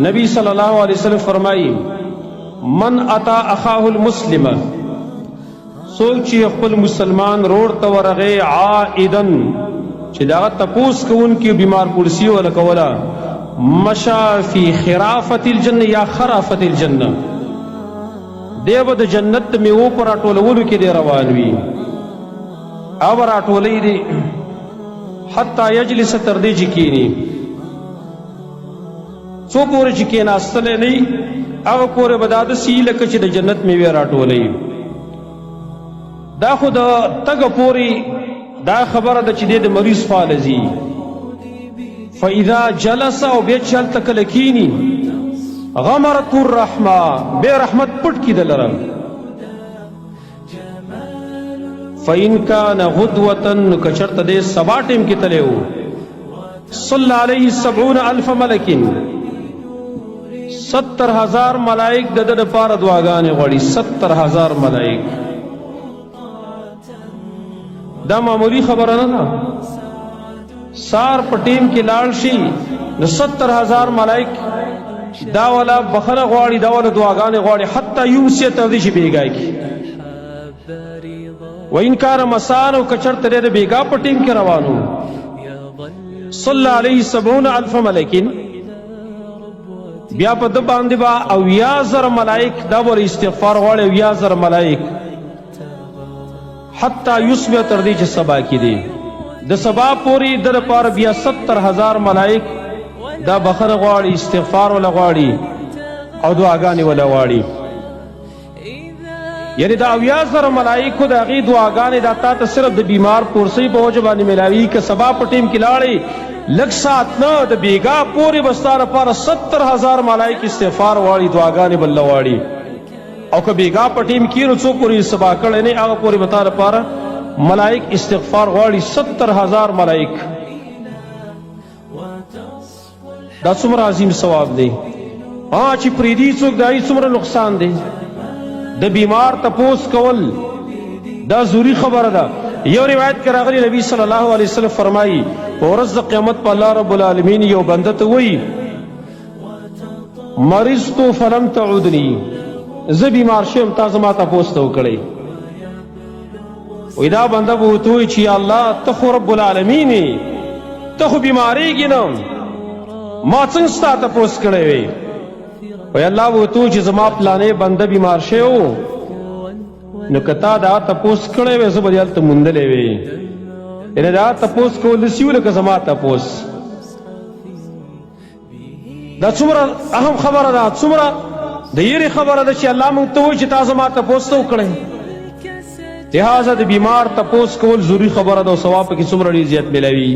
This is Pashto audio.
नबी सल्लल्लाहु अलैहि वसल्लम फरमाई मन अता अखाहु المسلم सोची خپل مسلمان روړ ته ورغه عائدن چې دا تپوس کوونکی بیمار پړسی ولا کولا مشا فی خرافه الجنه یا خرافه الجنه دیو د جنت میو پر اټولولو کې دی روان وي او راټولې دي حتا یجلس تر دې چکینی څو پورې چې کې ناستلې نه هغه پورې بداد سیله چې د جنت میوه راټولې دا خود تګ پوری دا خبره د چې د مریض فالزی فاذا جلس او به چل تکلکینی غمرت الرحمه به رحمت پټ کی دلرم فإن كان غدوة کچرت دې سبا ټیم کې تلو صلی علیه 70,000 ملک 70,000 ملائک د د پاره دعاګانې غوړي 70,000 ملائک دا معمولی خبره نه ده سار پټیم کې لاړ شي نو 70,000 ملائک دا ولا بخنه غواړي دا ولا دعاګانې غواړي حتی یوسیه ته دې شي بیګای کی و ان کار مسانو کچر ترې د بیګا پټیم کې روانو صلی علیه 70,000 ملائکین بیا په د باندې با او 1000 ملائک دا ور استغفار غواړي 1000 ملائک حتی یصبح تر دې چې سبا کې دي د سبا پوری در پار بیا 70,000 ملائک دا بخره غواړي استغفار ولا غواړي او دعاګانې ولا غواړي یعنی دا 1000 ملائکو د هغې دعاګانې دا تا ته صرف د بیمار پورسۍ په وجه باندې میلاوي که سبا په ټیم کې لاړې لږ ساعت نه د بیګا پورې به ستا لپاره 70,000 ملائک استغفار غواړي دعاګانې بل غواړي او که بیګا په ټیم کې نو څو پورې سبا کړی نه هغه پورې به تا لپاره ملائک استغفار غواړي 70,000 ملائک دا څومره عظیم ثواب دی چې پریدي څوک دای څومره نقصان دی د بیمار تپوس کول دا ضروری خبره ده یو روایت کې راغلی نبی صلی الله علیه وسلم فرمایي په ورځ د قیامت په الله رب العالمین یو بنده ته وایي مرضت فلم تعودنی زه بیمار شوم تا زما تپوس ته وکړئ وی دا بنده به ورته وایي چې یا الله ته خو رب العالمین یې ته خو بیمارېږي نه ما څنګه ستا تپوس کړی وی وی الله به ورته وایي چې زما پلانې بنده بیمار شوی و نو که تا دا تپوس کړی وی زه به دې هلته موندلی وی یعنې دا تپوس کول داسې و لکه زما تپوس دا څومره اهم خبره ده څومره د یېرې خبره ده چې الله موږ ته وایي چې تا زما تپوس ته وکړی لہذا د بیمار تپوس کول ضروري خبره ده او ثواب پکې څومره ډېر زیات میلاوي